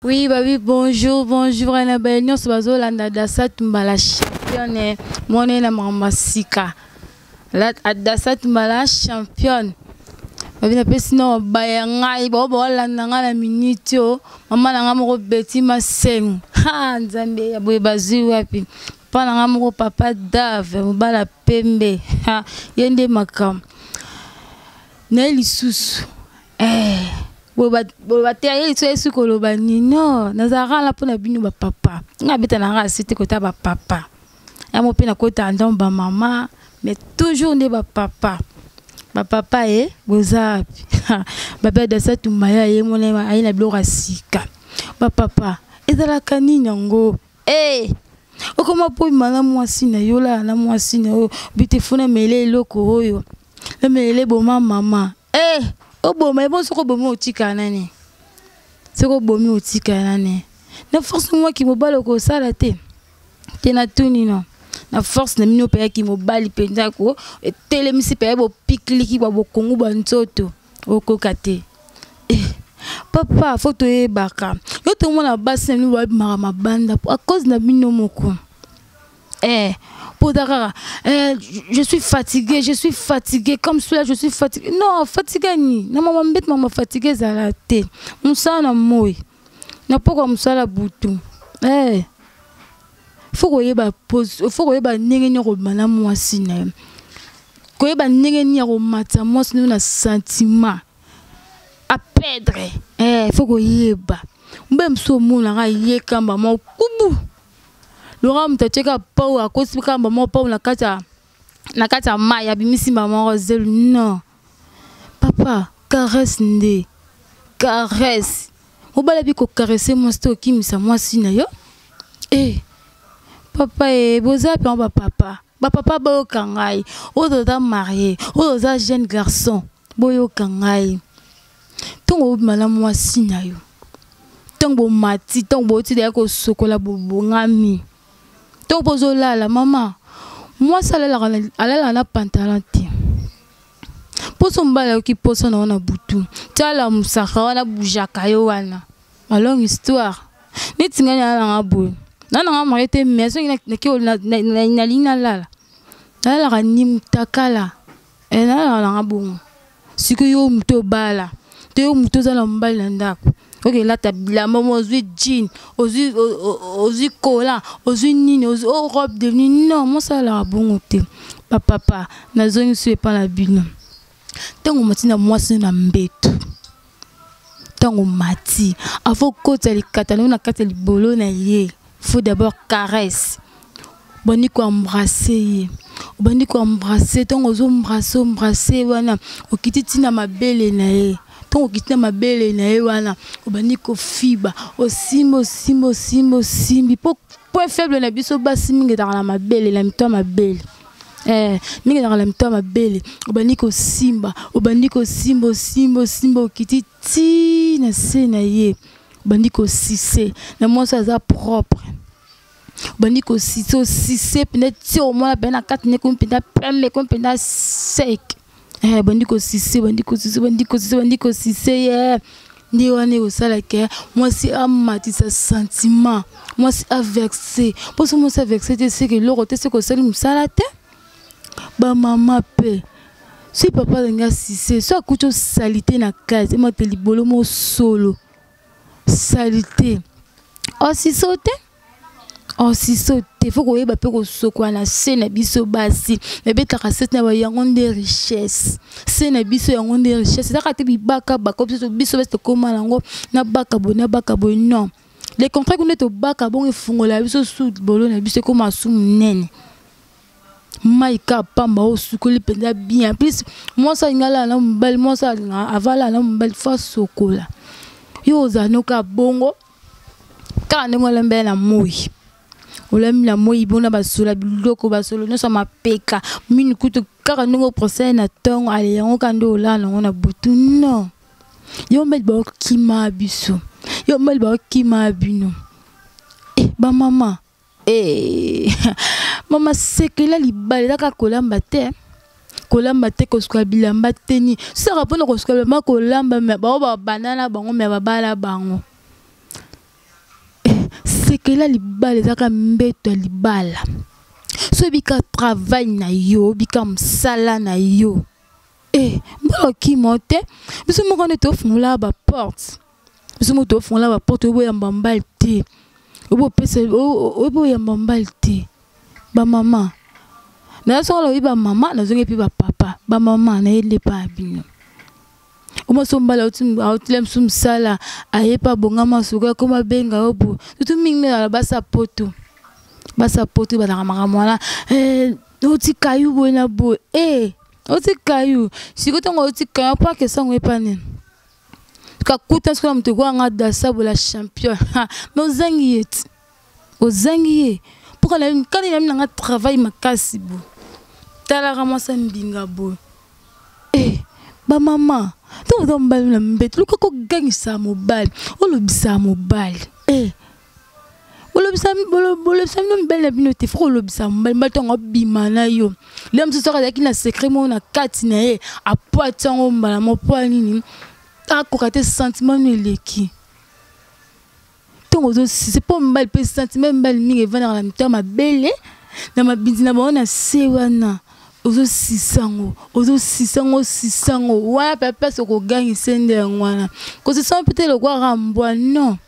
Oui, bah oui, bonjour, bonjour, Anna Benyon, Sobazo, Landa Dassa, Tumbala, championne, Moné, la Mamasika. La Dassa, Tumbala, championne. Bah bien, après, sinon, Bayanga, Bobo, Landa, la minute, Maman, la Ramoro, Betty, ma seng. Ha, Nzambe, Aboué, Bazu, Wapi. Pas la Ramoro, Papa, Dave, Mbala, Pembe. Ha, Yende, Makam. Nelly Soussou. Bobate aye so esu koloba nino nazara la pona binu ba papa ngabeta na nga site kota ba papa ya mo pena kota ndom ba mama mais toujours ne ba papa bozapi baba da sa tumaya ye mona aye na biloko sika ba papa ezala kanini ngo okoma po mana mwasi na yola na mwasi na yo bitefuna mele eloko oyo le mele boma mama Obo, mais bon, c'est quoi bon au tika nani? C'est quoi bon au tika nani? Na force moi qui me balle au salate. T'es na tout ni non. Na force na mino paya qui me balle penda ko. Et télémisi paya bo pikli qui bo kongu bantoto. Au kokate. Papa, faut te baka. Yo tout le monde a basse na mino ma banda à cause na mino moko. Je suis fatiguée, comme cela, je suis fatiguée. Non, fatiguée ni. Non, maman fatiguée à la tête. On s'en a moi. N'a pas comme ça la bouton. Faut que y pose, faut que y n'engagez au mana moi sina. Que y n'engagez au matin moi sinon un sentiment à perdre. Faut que y même so mon la y kamba mo kubu. Laurent mtacheka pau akosi kamba mo pau na kata maya bimisi maman Rosel non papa caresse nde caresse obala biko caresser moi sto kimisa moi sina yo papa boza pe ba papa ba kangai oza marié oza jeune garçon boyo kangai tongo mala moi sina yo tongo mati tongo ti de ko sokola ngami donc bozo la maman moi ça la na pantalon ti poso mbala ki poso na wana butu tala musaka wana bujaka yo wana ma longue histoire ni tinganya na ngabo na nga marete mais na ki na lina la ni mutakala na ngabo siku yo muto bala te yo muto za na mbala ndako. Ok, là, tu as la maman aux jeans, aux collants, aux nini, aux robes de nuit. Non, moi, ça, là, bon, papa, na zone, je pas la bine. Tant qu'on m'a moi, c'est un bête. Tant qu'on m'a dit, avant que les Catalans, na les bolos, na yé, faut d'abord caresse. Boni ko embrasser. Boni ko embrasser, tant qu'on embrasser, voilà. O kititi na ma belle na yé. Tant que tu ma belle na wana obaniko fiba osimo point faible na biso basi mingi dans ma belle la mito ma belle mingi dans la mito ma belle obaniko simba simbo kititi na sena ye obaniko sise na moi ça za propre obaniko sise peut-être au moins ben na 4 ne comme peut-être sec. Bandiko sise ni wane osala ke moi si amati sa sentiment moi si avexé pour moi ça vexé c'est que l'autre c'est que ça nous salate ba maman pe si papa nga sise so akuto salité na case moi te libolo mo solo salité si sauté faut que ba pe ko sokwa na sena biso basi na beta ka set na ba yango de richesse sena biso yango de richesse ça ka te bi baka biso beste koma lango na baka bo non les contrats qu'on est au baka bon efungola biso sous bolo na biso koma sous nene maika pamba o sukoli penda bien plus moi ça ngala na mbal moi ça avala na mbal fa sokola yo zanoka bongo kana ngola mbela moyi olem la moi bona basola biloko basolo no sama peka minu kuto kaka ngo procès na tongo ale yango kando la na butu non yo mel ba kima biso yo mel ba kima bino ba mama mama sekela libale daka kolamba te ko skwa bilamba teni ça rapona ko skwa ma kolamba me ba banana bango me ba bala bango okela libala ezaka mbeto ya libala so bika travail na yo bika msala na yo mbala kimote biso moko ne tofungula ba porte biso moko tofungula ba porte obo ya mbambal te obo pesa obo ya mbambal te ba mama na so lo ba mama na zonge pi ba papa ba mama na ele pa bino Oma sombala outlem sum sala ayepa bongama suka koma benga obu tutu mingi la basa poto bala makamwana oti kayu bona bo oti kayu sikoto oti kayu pa ke sango epane ka kuta skula mtego nga dasa bola champion no zangi yet ozangi pour la kani na nga travail makasi bo tala ramasa mbinga bo ba mama to do mbali na mbet luka ko gangisa mobile olobisa mobile olobisa no mbele na bino te fo olobisa mobile mbatongo bima na yo lem so saka na secret mo na kati na ye apoatango mbala mo poa nini akoka te sentiment no eleki tongo zo c'est pas mbali pe sentiment mbali mingi vana na mitama bele na mabindi na bona sewana ozo sisango wa papa soko gangi sende ngwana ko se sent peut-être le quoi rambwa non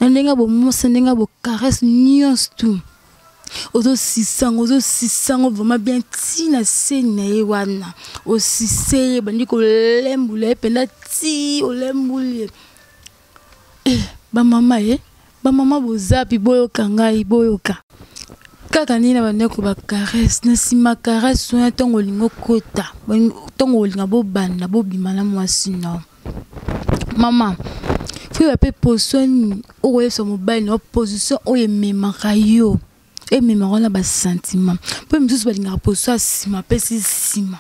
ndenga bo musa ndenga bo caresse nyos tout ozo sisango vraiment bien tina sene e wana o siseye bandi ko lembule penda ti o lembule ba mama bozapi boyoka ngai boyoka kaka nina bandeko ba caresse na sima caresse so ntongo lingo kota ntongo linga bo banda bo bimana mwasi no mama fi ba pe position o yeso mobile no position o yememaka yo ememaka ba sentiment pe msusu balinga position sima pe sima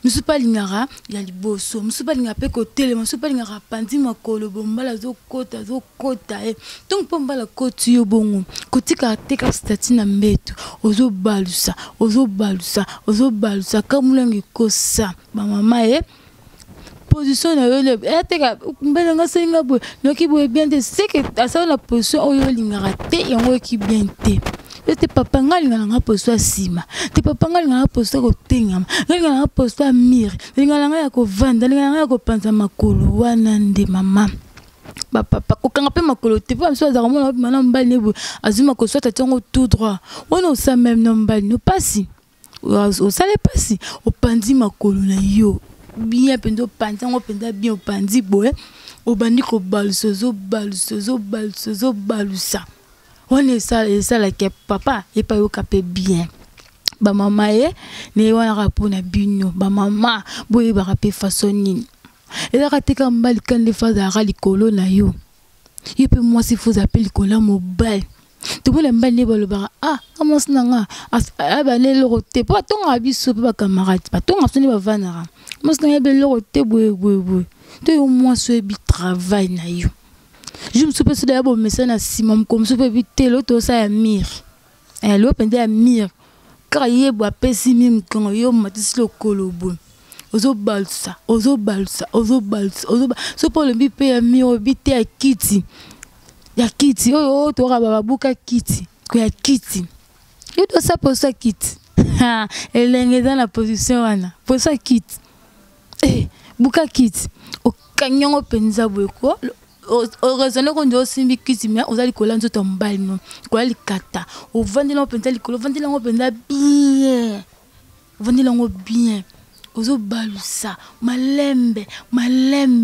msusu palingara ya liboso msusu palinga pe kotele msusu palinga pandi makolo bombala zo kota donc bombala koti yo bongo kotika teka stati na mbeto ozo balusa kamulangi kosa ba mama position na yo teka mbele nga senga bo noki bo bien de c'est que asa la position oyo lingara te yango ki bien te te papa ngali nga position sima te papa ngali nga position ko tengama ngali nga position mire ngali nga ya ko vanda ngali nga ya ko panza makolo wana nde mama ba papa ko kanga pe makolo te pa mso za komona mana mbali nebo azuma ko soit tango tout droit on sa même no mbali no pasi o sale pasi o pandi makolo na yo bien pendo pantango penda bien o pandi boye o bandi ko baluso balusa on est ça la que papa et pas yo capé bien ba mama ne wana rapona bino ba mama boye ba rapé façon nini et la katika mbali kan le faza ra likolo na yo pe moi si faut appeler likolo mobile to bole mbali ne bolo ba comment nanga ba ne le roté pas ton abiso ba camarade pas ton asoni ba vanara moi nanga be le roté boye to yo moi so bi travail na yo je me suis pas sûr bon mais ça na simam comme ça peut vite l'auto ça ya mire l'eau pende ya mire car yé boa pesi mim quand yo matis le kolobo ozo balsa so pour le bipe ya mire bite ya kiti oh to ra baba buka kiti ko ya kiti yo do ça pour ça kiti elenge dans la position wana pour ça kiti buka kiti o kanyongo penza bweko o raisonner qu'on doit simbi kiti mais on a les collants tout en bas non quoi les kata o vendre la penza les collants vendre la penza bien ozo balusa malembe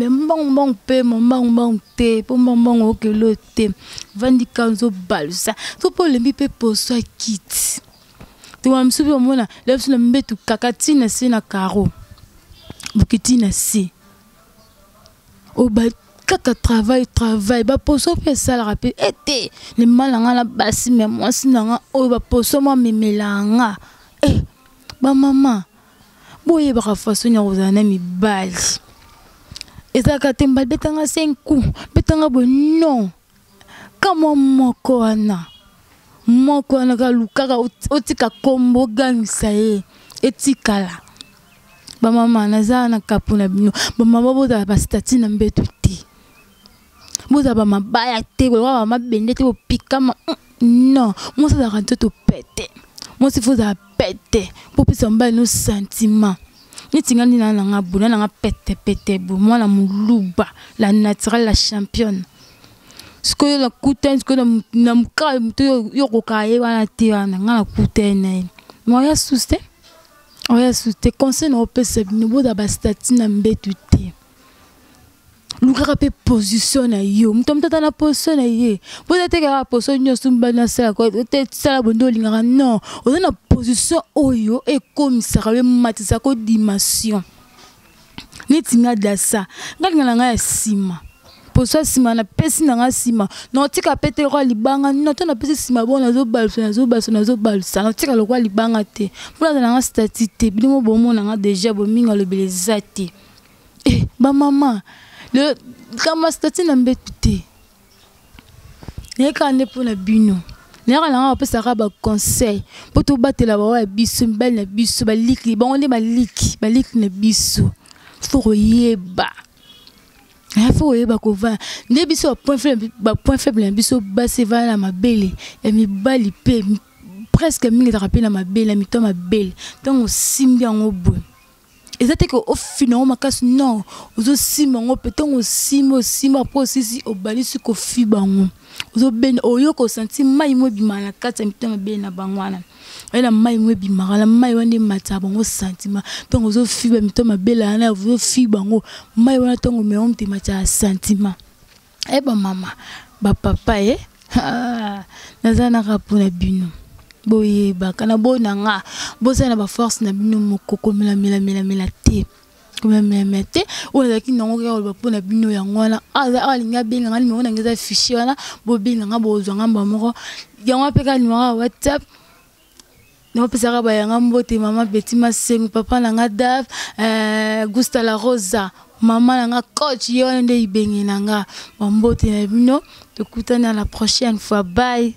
mbong pe mbong te po mbong o que le te vandi kanzo balusa to pour le mbi po so kiti to am subi o mona le so le mbetu kakati na si na karo bukiti na si o ba kaka travail ba poso pe sala rapé été les malanga la basi mais moi sinanga o ba poso moi memelanga ba mama boye ba façon ya ozana mi bali ezaka temba betanga 5 coups betanga bo non kama moko ana ka lukaka otika kombo gangisa etikala ba mama nazana kapuna bino ba mama boda ba stati na mbeto ti boza ba mabaya te ba mabende te pikama non moi ça rend tout pété moi si faut ça pété pour plus en bas nos sentiments ni tingani na nga buna na nga pété bu moi la muluba la naturelle la championne ce que la coutane ce que na mka yo kokaye wana te wana nga la coutane moi ya souste oya souste conseil na opesa bino boza ba statut na mbetu te luka pe position na yo mtomtata na position na ye boza te ka position nyoso mbana sala ko te sala bondo lingaka non oza na position oyo e komisaka le matisa ko dimension ni tinga dasa ngalinga nga ya sima position sima na pesi na nga sima no tika pete ko libanga no to na pesi sima bona zo balso no tika lo ko libanga te bona na nga statite bino bomo na nga déjà bominga le belezati ba mama le kama statut na mbetu te neka ne pour la bino neka na pesa ka ba conseil pour to batela ba wa biso bel na biso ba liki ba on ba liki na biso faut yeba faut yeba ko va ne biso point faible na biso ba se va na mabele et mi bali pe presque mingi ta rappeler na mabele mi to mabele donc simbi en obo ezate ko ofina makasi non ozo sima ngo peton o sima processus obalisi ko fibango ozo ben oyo ko senti mai mo bimana kata mitama be na bangwana ela mai mo bimara la mai wande mata bango sentiment donc ozo fiba mitama bela na ozo fibango mai wana tongo me on te mata sentiment ba mama ba papa nazana rapona bino boye bakana bona nga bosa na ba force na bino mokoko mela te comme mela te ola ki nango ka ba pona bino ya ngwana alinga benga ngani mona ngeza fichier wana bo benga nga bozwa ngamba moko yango peka ni wa WhatsApp no pesa ka ba yanga mbote mama Betty Masengu papa na nga Dave Gusta la Rosa mama na nga coach yo nde ibengi na nga mbote na bino tukutana la prochaine fois bye.